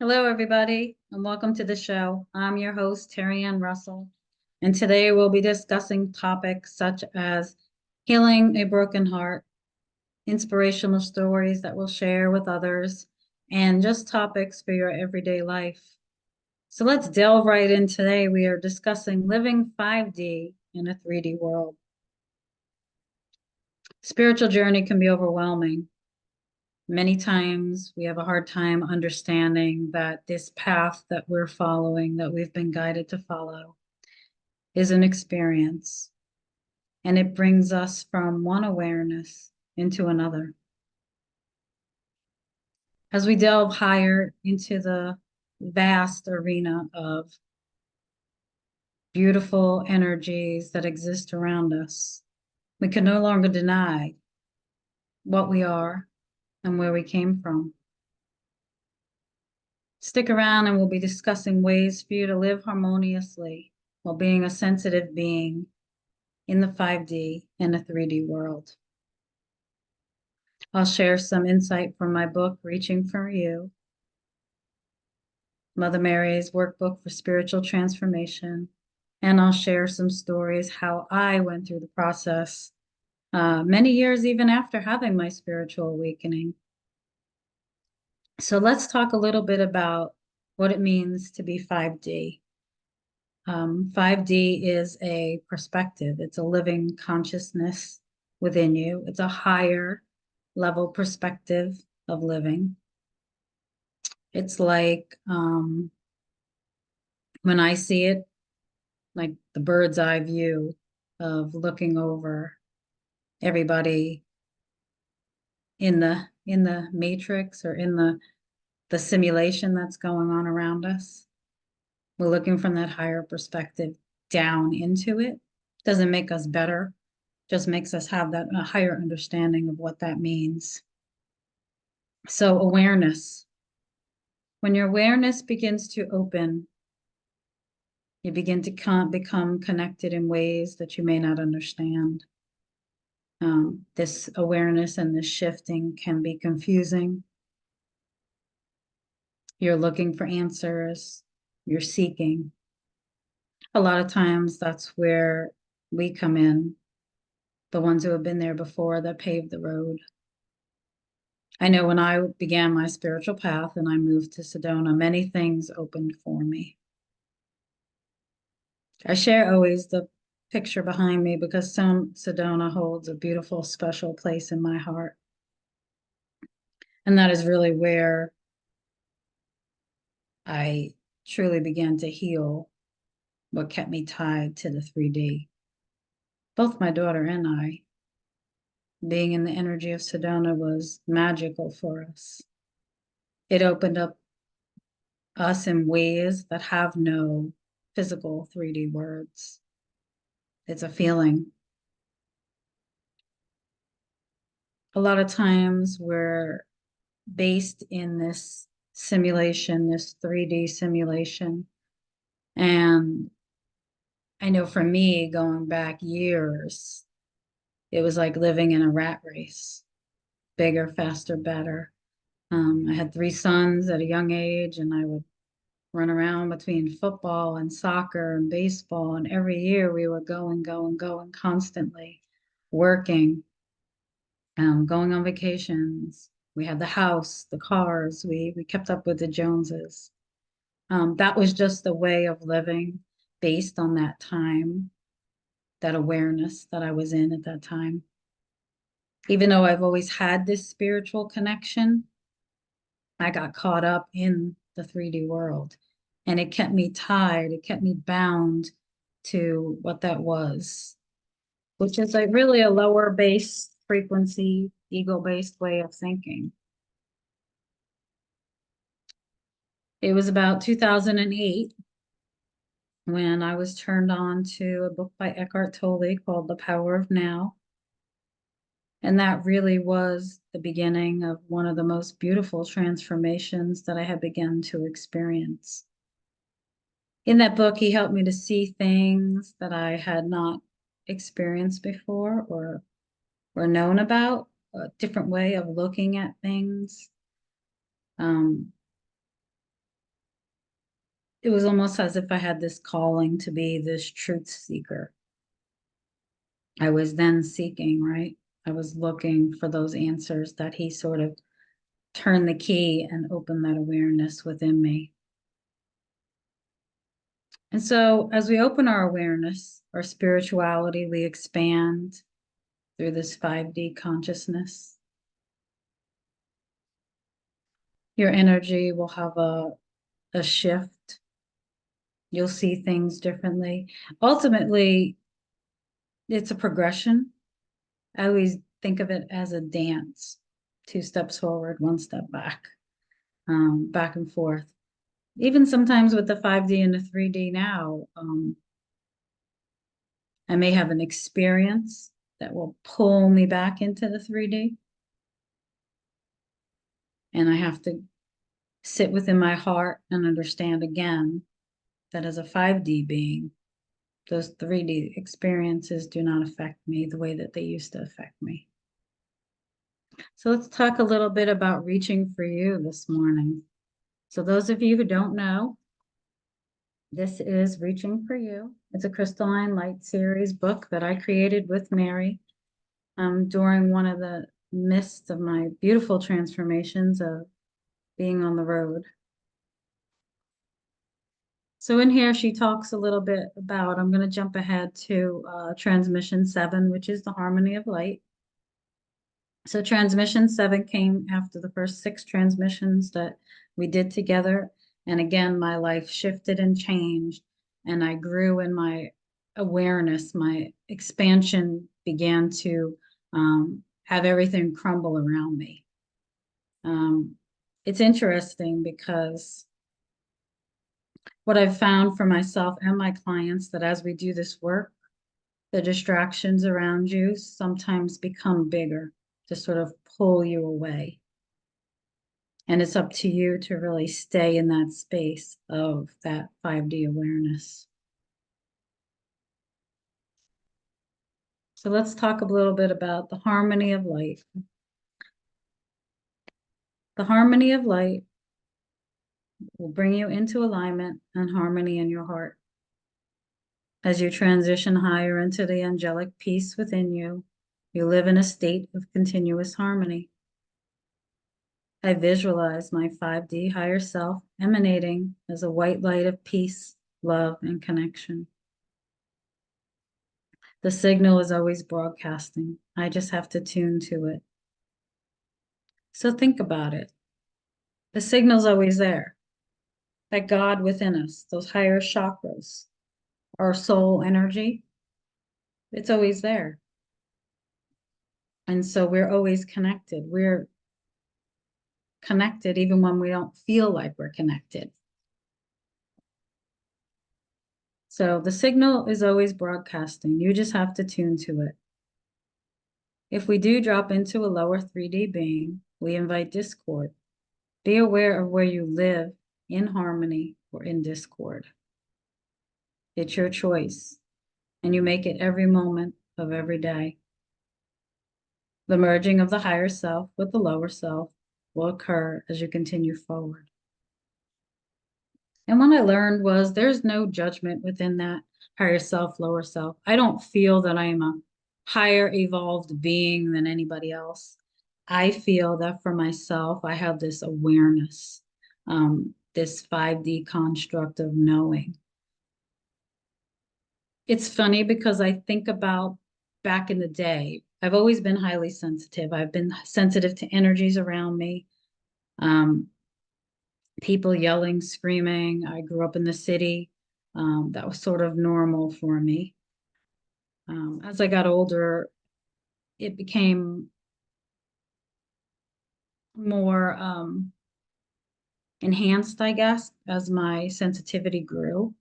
Hello, everybody, and welcome to the show. I'm your host, Terry Ann Russell, and today we'll be discussing topics such as healing a broken heart, inspirational stories that we'll share with others, and just topics for your everyday life. So let's delve right in today. We are discussing living 5D in a 3D world. Spiritual journey can be overwhelming. Many times we have a hard time understanding that this path that we're following, that we've been guided to follow, is an experience. And it brings us from one awareness into another. As we delve higher into the vast arena of beautiful energies that exist around us, we can no longer deny what we are and where we came from. Stick around and we'll be discussing ways for you to live harmoniously while being a sensitive being in the 5D and a 3D world. I'll share some insight from my book, Reaching for You, Mother Mary's workbook for spiritual transformation, and I'll share some stories how I went through the process many years even after having my spiritual awakening. So let's talk a little bit about what it means to be 5D. 5D is a perspective. It's a living consciousness within you. It's a higher level perspective of living. It's like when I see it, like the bird's eye view of looking over everybody in the matrix or in the simulation that's going on around us. We're looking from that higher perspective down into it. Doesn't make us better, just makes us have that a higher understanding of what that means. So awareness. When your awareness begins to open, you begin to become connected in ways that you may not understand. This awareness and this shifting can be confusing. You're looking for answers, you're seeking. A lot of times that's where we come in, the ones who have been there before that paved the road. I know when I began my spiritual path and I moved to Sedona, many things opened for me. I share always the picture behind me because Sedona holds a beautiful, special place in my heart. And that is really where I truly began to heal what kept me tied to the 3D. Both my daughter and I, being in the energy of Sedona was magical for us. It opened up us in ways that have no physical 3D words. It's a feeling. A lot of times we're based in this simulation, this 3D simulation. And I know for me, going back years, it was like living in a rat race, bigger, faster, better. I had 3 sons at a young age, and I would run around between football and soccer and baseball. And every year we were going constantly, working, going on vacations. We had the house, the cars. We kept up with the Joneses. That was just a way of living based on that time, that awareness that I was in at that time. Even though I've always had this spiritual connection, I got caught up in the 3D world and it kept me tied, it kept me bound to what that was, which is like really a lower base frequency, ego-based way of thinking. It was about 2008 when I was turned on to a book by Eckhart Tolle called The Power of Now. And that really was the beginning of one of the most beautiful transformations that I had begun to experience. In that book, he helped me to see things that I had not experienced before or known about, a different way of looking at things. it was almost as if I had this calling to be this truth seeker. I was then seeking, right? I was looking for those answers that he sort of turned the key and opened that awareness within me. And so as we open our awareness, our spirituality, we expand through this 5D consciousness. Your energy will have a shift. You'll see things differently. Ultimately, it's a progression. I always think of it as a dance, 2 steps forward, 1 step back, back and forth. Even sometimes with the 5D and the 3D now, I may have an experience that will pull me back into the 3D. And I have to sit within my heart and understand again that as a 5D being, those 3D experiences do not affect me the way that they used to affect me. So let's talk a little bit about reaching for you this morning. So those of you who don't know, this is Reaching for You. It's a Crystalline Light series book that I created with Mary during one of the midst of my beautiful transformations of being on the road. So in here, she talks a little bit about, I'm going to jump ahead to transmission 7, which is the harmony of light. So transmission 7 came after the first 6 transmissions that we did together. And again, my life shifted and changed, and I grew in my awareness. My expansion began to have everything crumble around me. It's interesting because what I've found for myself and my clients that as we do this work, the distractions around you sometimes become bigger to sort of pull you away. And it's up to you to really stay in that space of that 5D awareness. So let's talk a little bit about the harmony of light. The harmony of light will bring you into alignment and harmony in your heart. As you transition higher into the angelic peace within you, you live in a state of continuous harmony. I visualize my 5D higher self emanating as a white light of peace, love, and connection. The signal is always broadcasting. I just have to tune to it. So think about it. The signal's always there. That God within us, those higher chakras, our soul energy, it's always there. And so we're always connected. We're connected even when we don't feel like we're connected. So the signal is always broadcasting. You just have to tune to it. If we do drop into a lower 3D being, we invite discord. Be aware of where you live in harmony or in discord. It's your choice, and you make it every moment of every day. The merging of the higher self with the lower self will occur as you continue forward. And what I learned was there's no judgment within that higher self, lower self. I don't feel that I am a higher evolved being than anybody else. I feel that for myself, I have this awareness, this 5D construct of knowing. It's funny because I think about back in the day, I've always been highly sensitive. I've been sensitive to energies around me. People yelling, screaming. I grew up in the city. That was sort of normal for me. As I got older, it became more enhanced, I guess, as my sensitivity grew.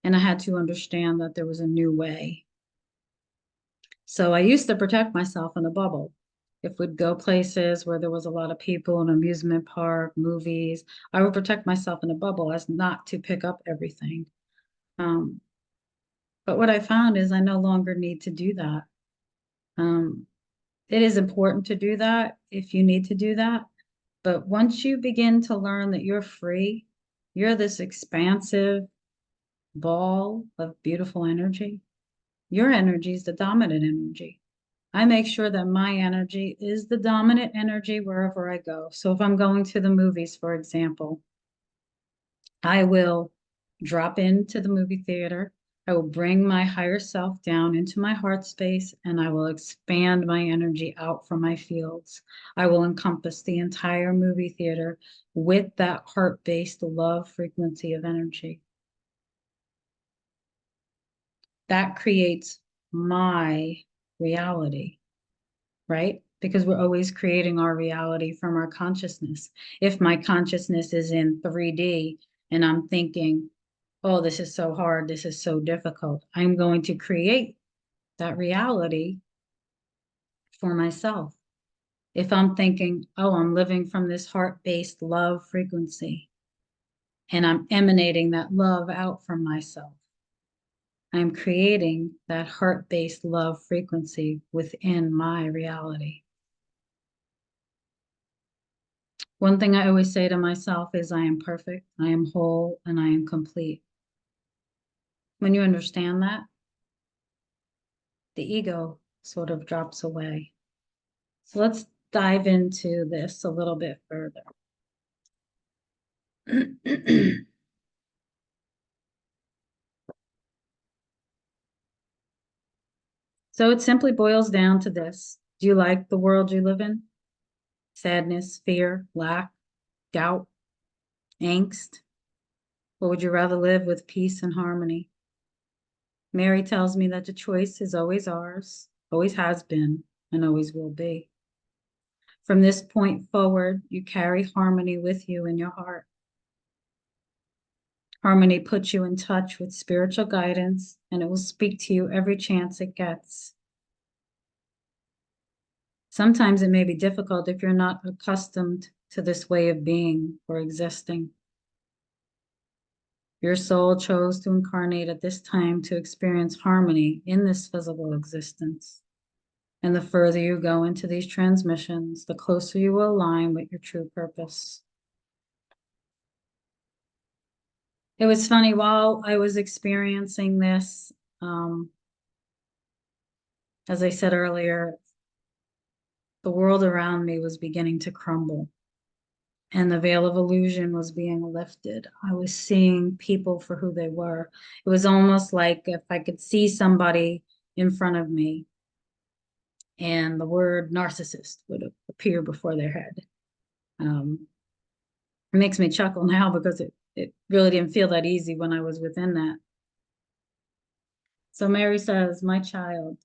And I had to understand that there was a new way. So I used to protect myself in a bubble. If we'd go places where there was a lot of people, an amusement park, movies, I would protect myself in a bubble as not to pick up everything. But what I found is I no longer need to do that. It is important to do that if you need to do that. But once you begin to learn that you're free, You're this expansive ball of beautiful energy. Your energy is the dominant energy. I make sure that my energy is the dominant energy wherever I go. So if I'm going to the movies, for example, I will drop into the movie theater. I will bring my higher self down into my heart space and I will expand my energy out from my fields. I will encompass the entire movie theater with that heart-based love frequency of energy. That creates my reality, right? Because we're always creating our reality from our consciousness. If my consciousness is in 3D and I'm thinking, oh, this is so hard, this is so difficult, I'm going to create that reality for myself. If I'm thinking, oh, I'm living from this heart-based love frequency and I'm emanating that love out from myself, I'm creating that heart-based love frequency within my reality. One thing I always say to myself is I am perfect, I am whole, and I am complete. When you understand that, the ego sort of drops away. So let's dive into this a little bit further. So it simply boils down to this. Do you like the world you live in? Sadness, fear, lack, doubt, angst? Or would you rather live with peace and harmony? Mary tells me that the choice is always ours, always has been, and always will be. From this point forward, you carry harmony with you in your heart. Harmony puts you in touch with spiritual guidance, and it will speak to you every chance it gets. Sometimes it may be difficult if you're not accustomed to this way of being or existing. Your soul chose to incarnate at this time to experience harmony in this physical existence. And the further you go into these transmissions, the closer you will align with your true purpose. It was funny, while I was experiencing this, as I said earlier, the world around me was beginning to crumble and the veil of illusion was being lifted. I was seeing people for who they were. It was almost like if I could see somebody in front of me and the word narcissist would appear before their head. It makes me chuckle now because it really didn't feel that easy when I was within that. So Mary says, my child,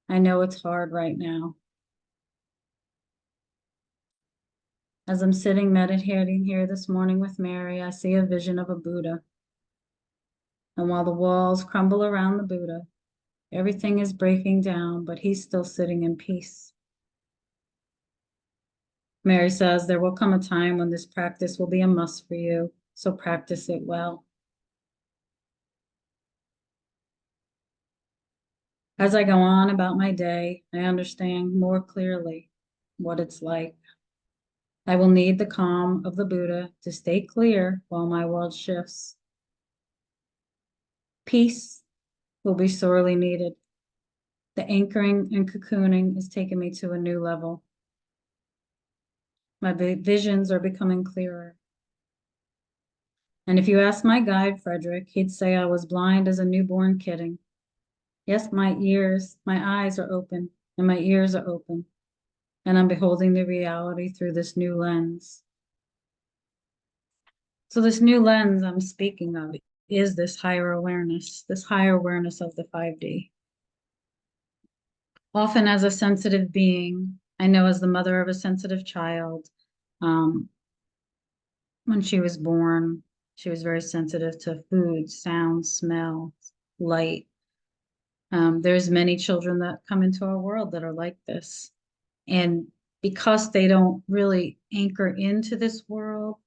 I know it's hard right now. As I'm sitting meditating here this morning with Mary, I see a vision of a Buddha. And while the walls crumble around the Buddha, everything is breaking down, but he's still sitting in peace. Mary says, there will come a time when this practice will be a must for you, so practice it well. As I go on about my day, I understand more clearly what it's like. I will need the calm of the Buddha to stay clear while my world shifts. Peace will be sorely needed. The anchoring and cocooning is taking me to a new level. My visions are becoming clearer. And if you ask my guide, Frederick, he'd say I was blind as a newborn kitten. Yes, my eyes are open, and my ears are open, and I'm beholding the reality through this new lens. So this new lens I'm speaking of is this higher awareness of the 5D. Often as a sensitive being, I know as the mother of a sensitive child, when she was born, she was very sensitive to food, sound, smell, light. There's many children that come into our world that are like this. And because they don't really anchor into this world,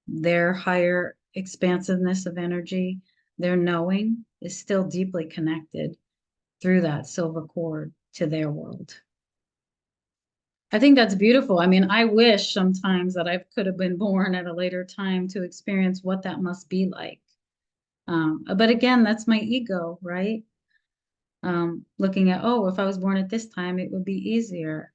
their higher expansiveness of energy, their knowing is still deeply connected through that silver cord to their world. I think that's beautiful. I mean, I wish sometimes that I could have been born at a later time to experience what that must be like. But again, that's my ego, right? Looking at, oh, if I was born at this time, it would be easier.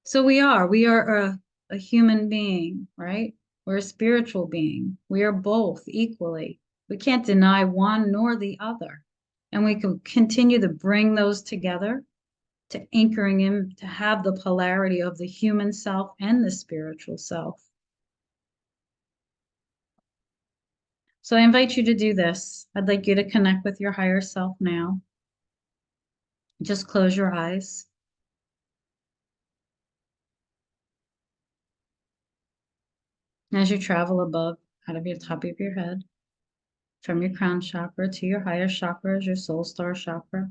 So we are a human being, right? We're a spiritual being. We are both equally. We can't deny one nor the other. And we can continue to bring those together to anchoring in to have the polarity of the human self and the spiritual self. So I invite you to do this. I'd like you to connect with your higher self now. Just close your eyes. As you travel above, out of your top of your head, from your crown chakra to your higher chakras, your soul star chakra.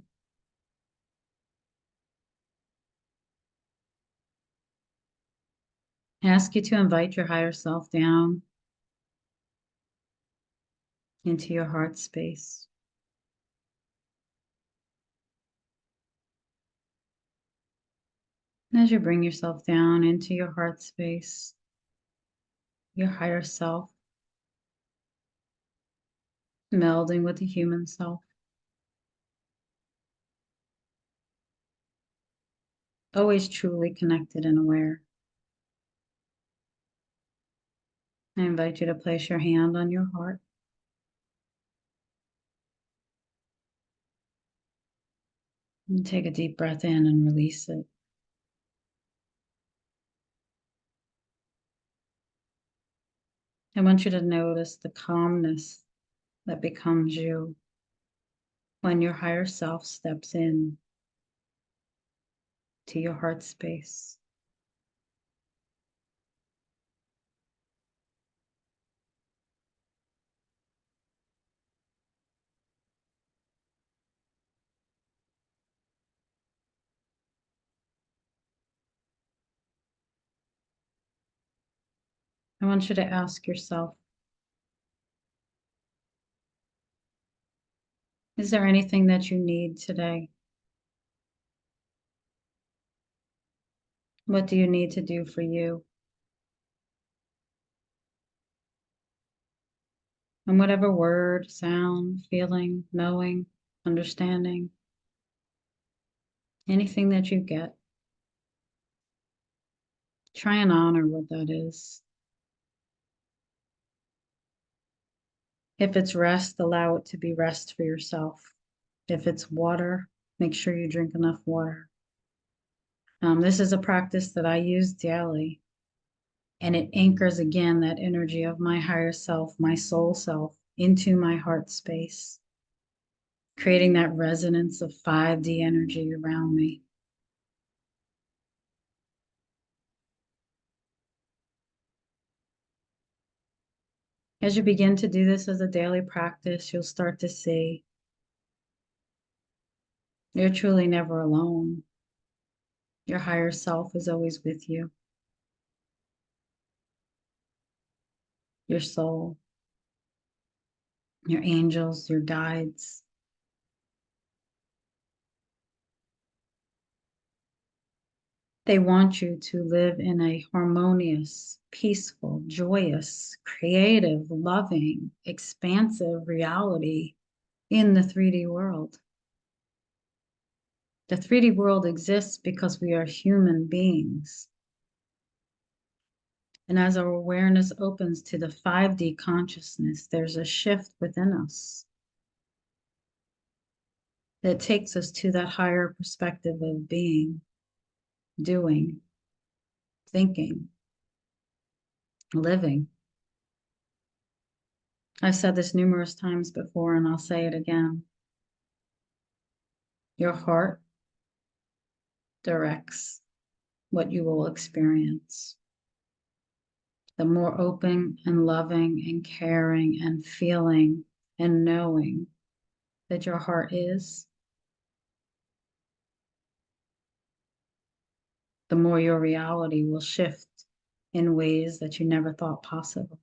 I ask you to invite your higher self down into your heart space. And as you bring yourself down into your heart space, your higher self, melding with the human self, always truly connected and aware. I invite you to place your hand on your heart and take a deep breath in and release it. I want you to notice the calmness that becomes you when your higher self steps in to your heart space. I want you to ask yourself, is there anything that you need today? What do you need to do for you? And whatever word, sound, feeling, knowing, understanding, anything that you get, try and honor what that is. If it's rest, allow it to be rest for yourself. If it's water, make sure you drink enough water. This is a practice that I use daily, and it anchors again that energy of my higher self, my soul self, into my heart space, creating that resonance of 5D energy around me. As you begin to do this as a daily practice, you'll start to see you're truly never alone. Your higher self is always with you, your soul, your angels, your guides. They want you to live in a harmonious, peaceful, joyous, creative, loving, expansive reality in the 3D world. The 3D world exists because we are human beings. And as our awareness opens to the 5D consciousness, there's a shift within us that takes us to that higher perspective of being, doing, thinking, living. I've said this numerous times before, and I'll say it again. Your heart directs what you will experience. The more open and loving and caring and feeling and knowing that your heart is, the more your reality will shift in ways that you never thought possible.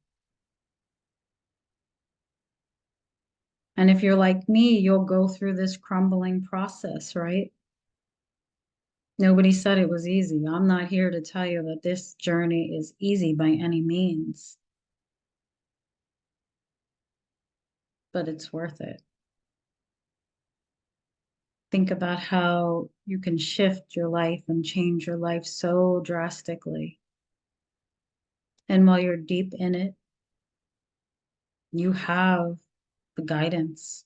And if you're like me, you'll go through this crumbling process, right? Nobody said it was easy. I'm not here to tell you that this journey is easy by any means, but it's worth it. Think about how you can shift your life and change your life so drastically. And while you're deep in it, you have the guidance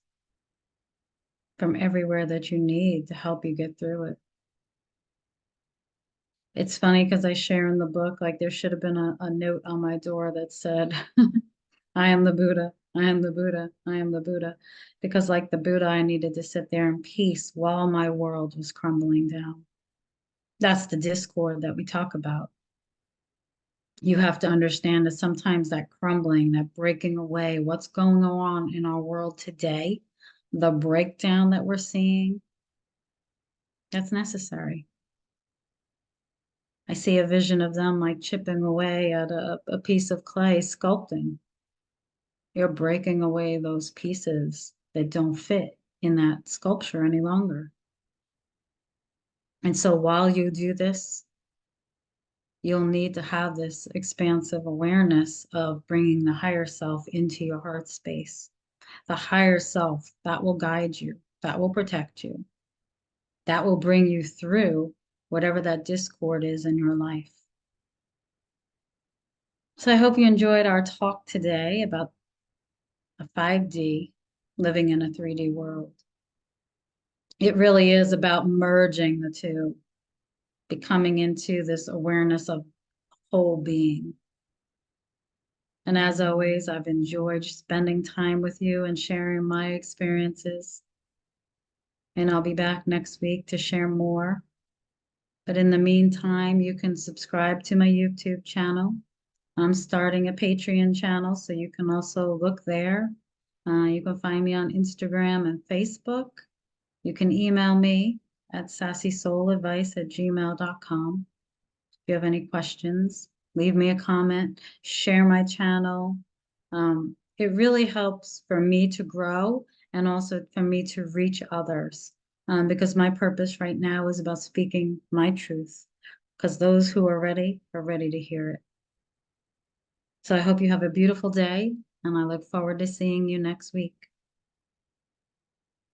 from everywhere that you need to help you get through it. It's funny because I share in the book, like there should have been a note on my door that said, I am the Buddha, I am the Buddha, I am the Buddha. Because like the Buddha, I needed to sit there in peace while my world was crumbling down. That's the discord that we talk about. You have to understand that sometimes that crumbling, that breaking away, what's going on in our world today, the breakdown that we're seeing, that's necessary. I see a vision of them like chipping away at a piece of clay, sculpting. You're breaking away those pieces that don't fit in that sculpture any longer. And so while you do this, you'll need to have this expansive awareness of bringing the higher self into your heart space. The higher self that will guide you, that will protect you, that will bring you through whatever that discord is in your life. So I hope you enjoyed our talk today about a 5D living in a 3D world. It really is about merging the two, becoming into this awareness of whole being. And as always, I've enjoyed spending time with you and sharing my experiences. And I'll be back next week to share more. But in the meantime, you can subscribe to my YouTube channel. I'm starting a Patreon channel, so you can also look there. You can find me on Instagram and Facebook. You can email me at sassysouladvice@gmail.com. If you have any questions, leave me a comment, share my channel. It really helps for me to grow and also for me to reach others, because my purpose right now is about speaking my truth, because those who are ready to hear it. So I hope you have a beautiful day, and I look forward to seeing you next week.